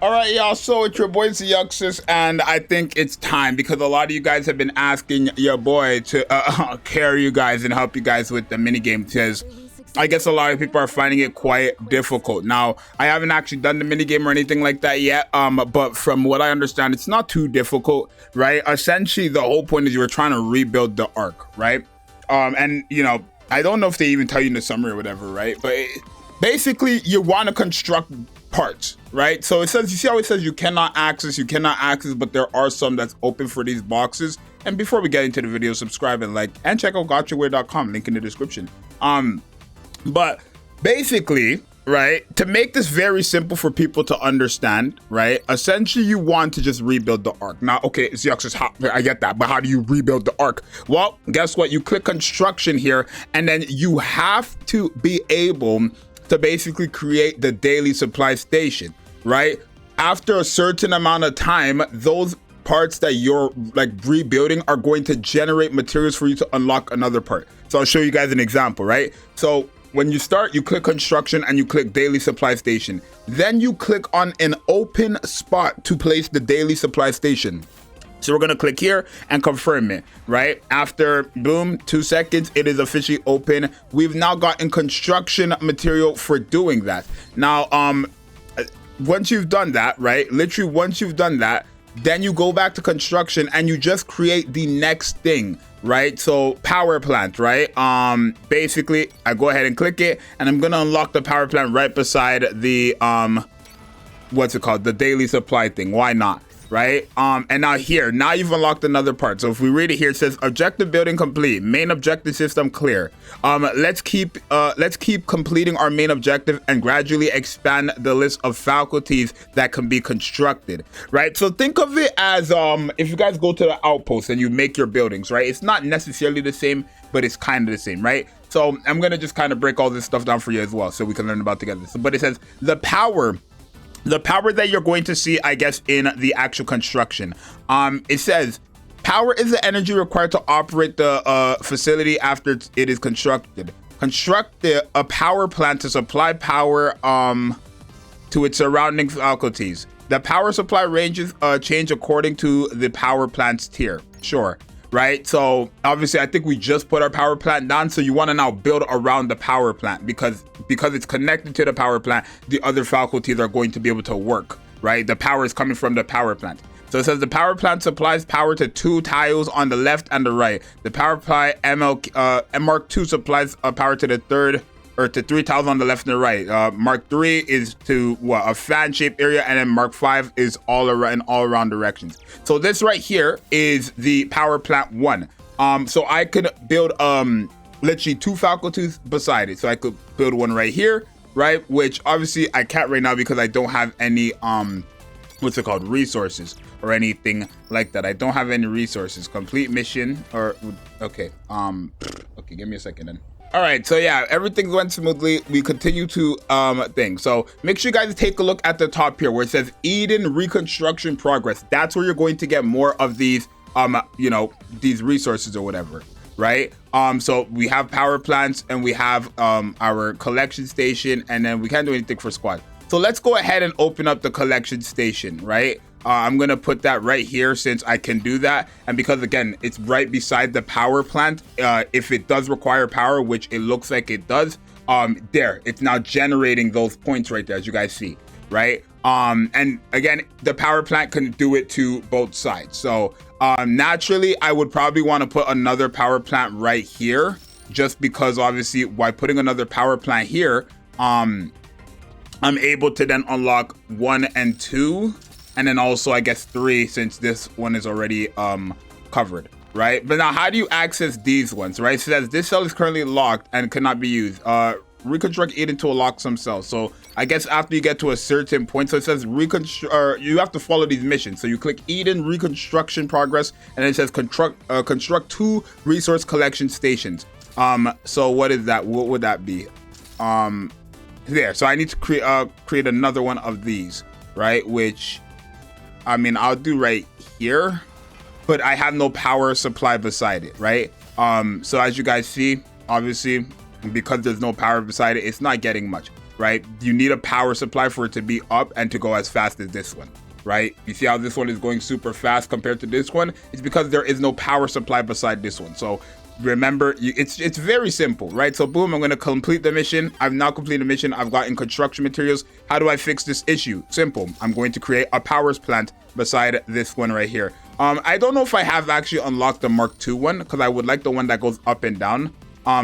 All right, y'all, so it's your boy Zxous, and I think it's time because a lot of you guys have been asking your boy to carry you guys and help you guys with the minigame, because I guess a lot of people are finding it quite difficult. Now, I haven't actually done the minigame or anything like that yet, but from what I understand, it's not too difficult, right? Essentially, the whole point is you're trying to rebuild the arc, right? And, you know, I don't know if they even tell you in the summary or whatever, right? But basically, you want to construct parts, right? So it says, you see how it says you cannot access, but there are some that's open for these boxes. And before we get into the video, subscribe and like, and check out gotchaware.com, link in the description. But basically, right, to make this very simple for people to understand, right, essentially you want to just rebuild the arc. Now, okay, Zxous, I get that, but how do you rebuild the arc? Well, guess what? You click construction here, and then you have to be able to basically create the daily supply station, right? After a certain amount of time, those parts that you're like rebuilding are going to generate materials for you to unlock another part. So I'll show you guys an example, right? So when you start, you click construction and you click daily supply station. Then you click on an open spot to place the daily supply station. So we're gonna click here and confirm it, right? After, boom, 2 seconds, it is officially open. We've now gotten construction material for doing that. Now, once you've done that, right? Literally, once you've done that, then you go back to construction and you just create the next thing, right? So power plant, right? Basically, I go ahead and click it, and I'm gonna unlock the power plant right beside the what's it called? The daily supply thing. Why not? Right? And now here, now you've unlocked another part. So if we read it here, it says objective building complete, main objective system clear. Let's keep completing our main objective and gradually expand the list of faculties that can be constructed, right? So think of it as if you guys go to the outpost and you make your buildings, right? It's not necessarily the same, but it's kind of the same, right? So I'm gonna just kind of break all this stuff down for you as well, so we can learn about together. So, but it says the power that you're going to see, I guess, in the actual construction. It says power is the energy required to operate the facility after it is constructed. Construct a power plant to supply power to its surrounding faculties. The power supply ranges change according to the power plant's tier. Sure. Right, so obviously I think we just put our power plant down, so you want to now build around the power plant because it's connected to the power plant. The other faculties are going to be able to work, right? The power is coming from the power plant. So it says the power plant supplies power to 2 tiles on the left and the right. The power plant Mark II supplies power to the third or to 3 tiles on the left and the right. Mark III is to what, a fan-shaped area, and then Mark V is all around directions. So this right here is the power plant 1. So I could build literally 2 faculties beside it. So I could build one right here, right? Which obviously I can't right now because I don't have any what's it called, resources or anything like that. I don't have any resources. Complete mission or okay. Okay, give me a second then. All right, so yeah, everything went smoothly. We continue to thing. So make sure you guys take a look at the top here where it says Eden reconstruction progress. That's where you're going to get more of these you know, these resources or whatever, right? So we have power plants and we have our collection station, and then we can't do anything for squad. So let's go ahead and open up the collection station, right? I'm gonna put that right here since I can do that, and because again it's right beside the power plant. If it does require power, which it looks like it does, there it's now generating those points right there, as you guys see, right? And again, the power plant can do it to both sides. So naturally I would probably want to put another power plant right here, just because obviously by putting another power plant here, I'm able to then unlock 1 and 2. And then also, I guess 3, since this one is already covered, right? But now, how do you access these ones, right? It says this cell is currently locked and cannot be used. Reconstruct Eden to unlock some cells. So I guess after you get to a certain point, so it says you have to follow these missions. So you click Eden reconstruction progress, and it says construct 2 resource collection stations. So what is that? What would that be? There. So I need to create another one of these, right? Which, I mean, I'll do right here, but I have no power supply beside it, right? So as you guys see, obviously, because there's no power beside it, it's not getting much. right? You need a power supply for it to be up and to go as fast as this one, right? You see how this one is going super fast compared to this one? It's because there is no power supply beside this one. So remember, it's very simple, right? So boom, I'm going to complete the mission. I've now completed the mission. I've gotten construction materials. How do I fix this issue? Simple. I'm going to create a power plant beside this one right here. I don't know if I have actually unlocked the Mark II one, because I would like the one that goes up and down.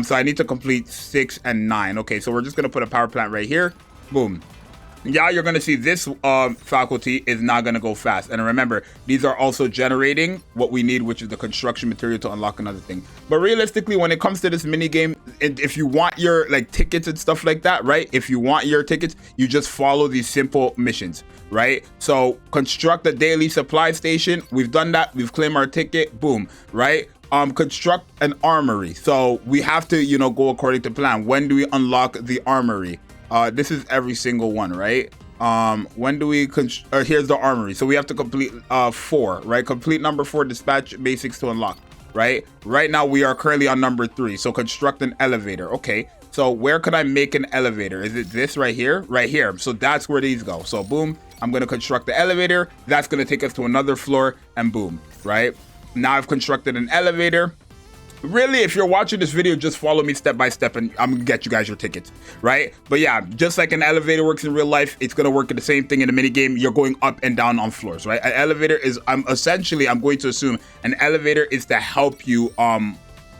So I need to complete 6 and 9. Okay, so we're just going to put a power plant right here. Boom. Yeah, you're going to see this faculty is not going to go fast. And remember, these are also generating what we need, which is the construction material to unlock another thing. But realistically, when it comes to this mini game, if you want your like tickets and stuff like that, right? If you want your tickets, you just follow these simple missions, right? So construct a daily supply station. We've done that. We've claimed our ticket. Boom, right? Construct an armory. So we have to, you know, go according to plan. When do we unlock the armory? This is every single one, right? When do we here's the armory. So we have to complete 4, right? Complete number 4 dispatch basics to unlock, right? Right now we are currently on number 3. So construct an elevator. Okay, so where could I make an elevator? Is it this right here? Right here. So that's where these go. So boom, I'm going to construct the elevator. That's going to take us to another floor, and boom, right? Now I've constructed an elevator. Really, if you're watching this video, just follow me step by step and I'm gonna get you guys your tickets, right? But yeah, just like an elevator works in real life, it's gonna work in the same thing in a mini game. You're going up and down on floors, right? An elevator is, I'm going to assume an elevator is to help you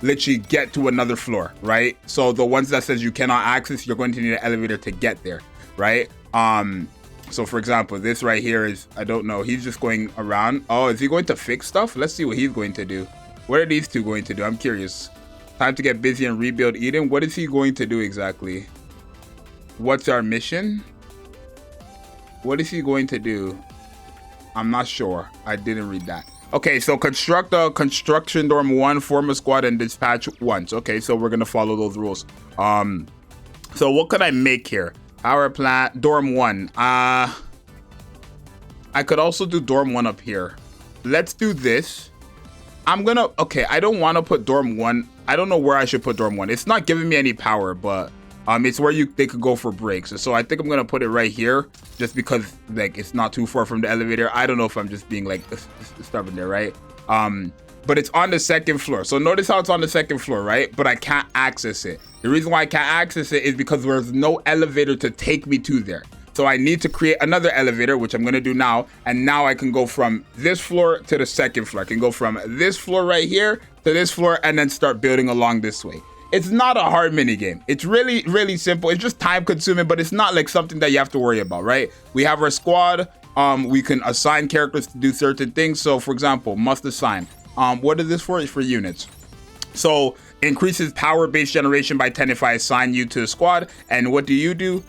literally get to another floor, right? So the ones that says you cannot access, you're going to need an elevator to get there, right? So for example, this right here is, I don't know, he's just going around. Oh, is he going to fix stuff? Let's see what he's going to do. What are these two going to do? I'm curious. Time to get busy and rebuild Eden. What is he going to do exactly? What's our mission? What is he going to do? I'm not sure. I didn't read that. Okay, so construct a construction dorm 1, form a squad, and dispatch once. Okay, so we're gonna follow those rules. So what could I make here? Power plant, dorm 1. I could also do dorm 1 up here. Let's do this. Okay, I don't want to put dorm 1. I don't know where I should put dorm 1. It's not giving me any power, but it's where they could go for breaks. So I think I'm gonna put it right here, just because like it's not too far from the elevator. I don't know if I'm just being like stubborn there, right? But it's on the 2nd floor. So notice how it's on the 2nd floor, right? But I can't access it. The reason why I can't access it is because there's no elevator to take me to there. So I need to create another elevator, which I'm going to do now. And now I can go from this floor to the 2nd floor. I can go from this floor right here to this floor and then start building along this way. It's not a hard mini game. It's really, really simple. It's just time consuming, but it's not like something that you have to worry about, right? We have our squad. We can assign characters to do certain things. So for example, must assign. What is this for? It's for units. So increases power base generation by 10 if I assign you to the squad. And what do? You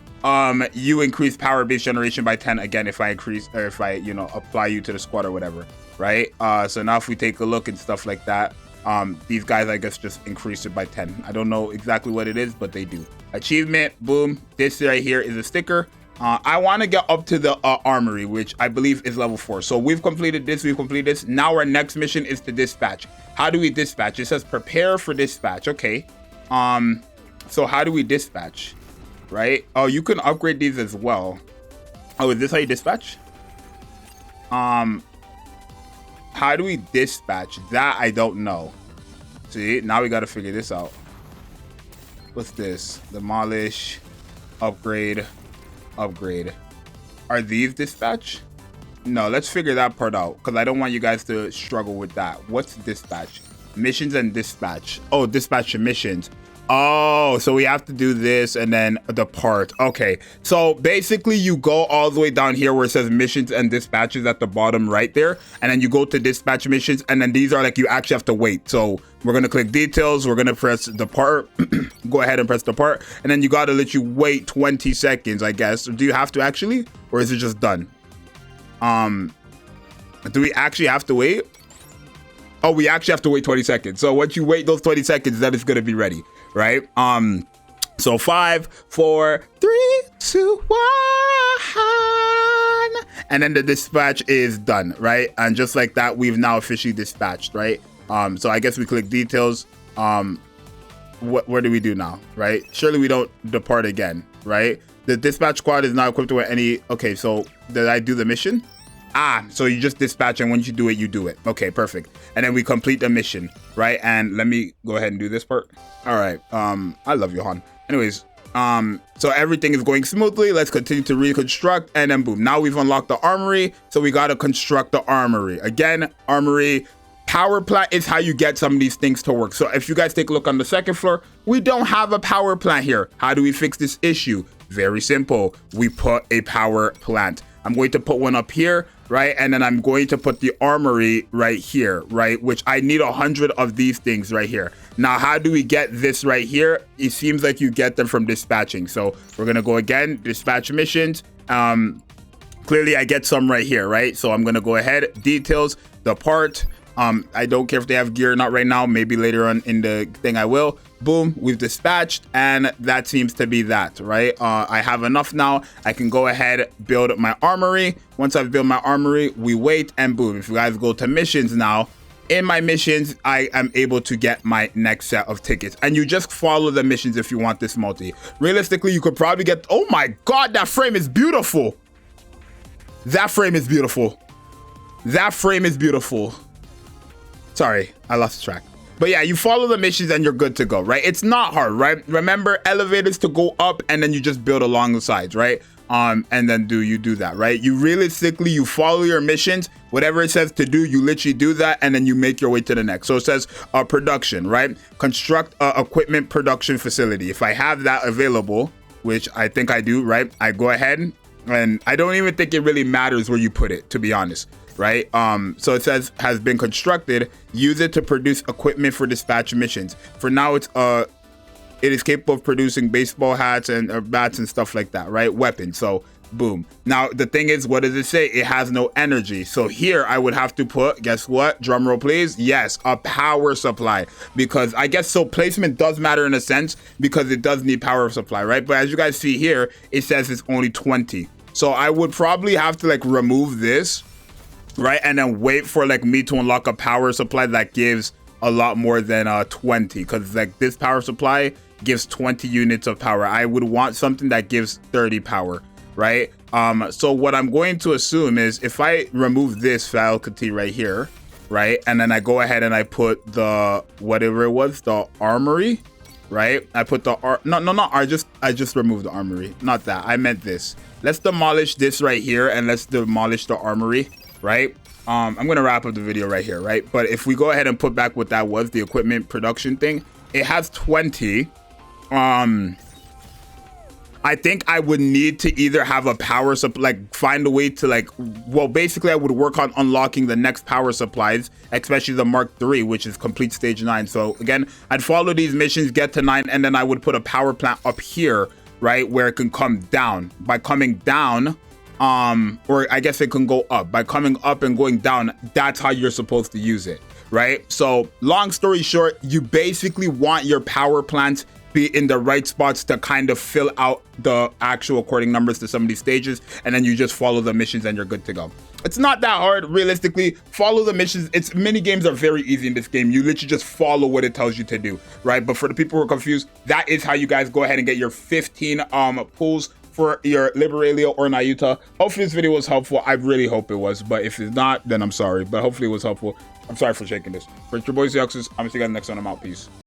increase power base generation by 10 again if I apply you to the squad or whatever, right? So now if we take a look and stuff like that, these guys I guess just increase it by 10. I don't know exactly what it is, but they do. Achievement, boom. This right here is a sticker. I want to get up to the armory, which I believe is level 4. So we've completed this. Now our next mission is to dispatch. How do we dispatch? It says prepare for dispatch. Okay. So how do we dispatch? Right? Oh, you can upgrade these as well. Oh, is this how you dispatch? How do we dispatch? That I don't know. See, now we got to figure this out. What's this? Demolish, upgrade. Are these dispatch? No, let's figure that part out because I don't want you guys to struggle with that. What's dispatch? Missions and dispatch. Oh, dispatch and missions. Oh, so we have to do this and then the part. Okay, so basically you go all the way down here where it says missions and dispatches at the bottom right there, and then you go to dispatch missions, and then these are like you actually have to wait. So we're gonna click details, we're gonna press depart. Go ahead and press depart, and then you gotta let you wait 20 seconds, I guess. Do you have to actually, or is it just done? Do we actually have to wait? Oh, we actually have to wait 20 seconds. So once you wait those 20 seconds, then it's gonna be ready, right? So 5, 4, 3, 2, 1, and then the dispatch is done, right? And just like that, we've now officially dispatched, right? So I guess we click details. What do we do now, right? Surely we don't depart again, right? The dispatch squad is not equipped with any. Okay, so did I do the mission? So you just dispatch, and once you do it. Okay, perfect. And then we complete the mission, right? And let me go ahead and do this part. All right. I love you, Han. Anyways, so everything is going smoothly. Let's continue to reconstruct, and then boom. Now we've unlocked the armory, so we got to construct the armory. Again, armory power plant is how you get some of these things to work. So if you guys take a look on the second floor, we don't have a power plant here. How do we fix this issue? Very simple. We put a power plant. I'm going to put one up here, right? And then I'm going to put the armory right here, right? Which I need 100 of these things right here. Now, how do we get this right here? It seems like you get them from dispatching. So we're going to go again, dispatch missions. Clearly I get some right here, right? So I'm going to go ahead, details, the part. I don't care if they have gear or not right now. Maybe later on in the thing I will. Boom, we've dispatched, and that seems to be that, right? I have enough now. I can go ahead, build my armory. Once I've built my armory, we wait, and boom. If you guys go to missions now, in my missions, I am able to get my next set of tickets. And you just follow the missions if you want this multi. Realistically, you could probably get, oh my God, that frame is beautiful. That frame is beautiful. That frame is beautiful. Sorry, I lost track. But yeah, you follow the missions and you're good to go, right? It's not hard, right? Remember, elevators to go up, and then you just build along the sides, right? And then you do that, right? You realistically, you follow your missions, whatever it says to do, you literally do that, and then you make your way to the next. So it says production, right? Construct equipment production facility. If I have that available, which I think I do, right? I go ahead, and I don't even think it really matters where you put it, to be honest. Right? So it says has been constructed. Use it to produce equipment for dispatch missions. For now, it is capable of producing baseball hats and bats and stuff like that, right? Weapons. So boom. Now the thing is, what does it say? It has no energy. So here I would have to put, guess what? Drum roll, please. Yes, a power supply, because I guess so placement does matter in a sense because it does need power supply, right? But as you guys see here, it says it's only 20. So I would probably have to like remove this, right, and then wait for like me to unlock a power supply that gives a lot more than 20, because like this power supply gives 20 units of power. I would want something that gives 30 power, right? So what I'm going to assume is if I remove this faculty right here, right, and then I go ahead and I put the whatever it was, the armory, right? I put the I just removed the armory, not that. I meant this. Let's demolish this right here, and let's demolish the armory. Right? I'm gonna wrap up the video right here, right? But if we go ahead and put back what that was, the equipment production thing, it has 20. I think I would need to either have a power supply, like find a way to like, well, basically I would work on unlocking the next power supplies, especially the Mark III, which is complete stage 9. So again, I'd follow these missions, get to 9, and then I would put a power plant up here, right, where it can come down. By coming down, or I guess it can go up. By coming up and going down, that's how you're supposed to use it, right? So long story short, you basically want your power plants be in the right spots to kind of fill out the actual according numbers to some of these stages, and then you just follow the missions and you're good to go. It's not that hard, realistically. Follow the missions. It's mini games are very easy in this game. You literally just follow what it tells you to do, right? But for the people who are confused, that is how you guys go ahead and get your 15 pulls for your Liberalia or Nayuta. Hopefully this video was helpful. I really hope it was, but if it's not, then I'm sorry, but hopefully it was helpful. I'm sorry for shaking this. For your boy Zxous, I'm gonna see you guys next one. I'm out. Peace.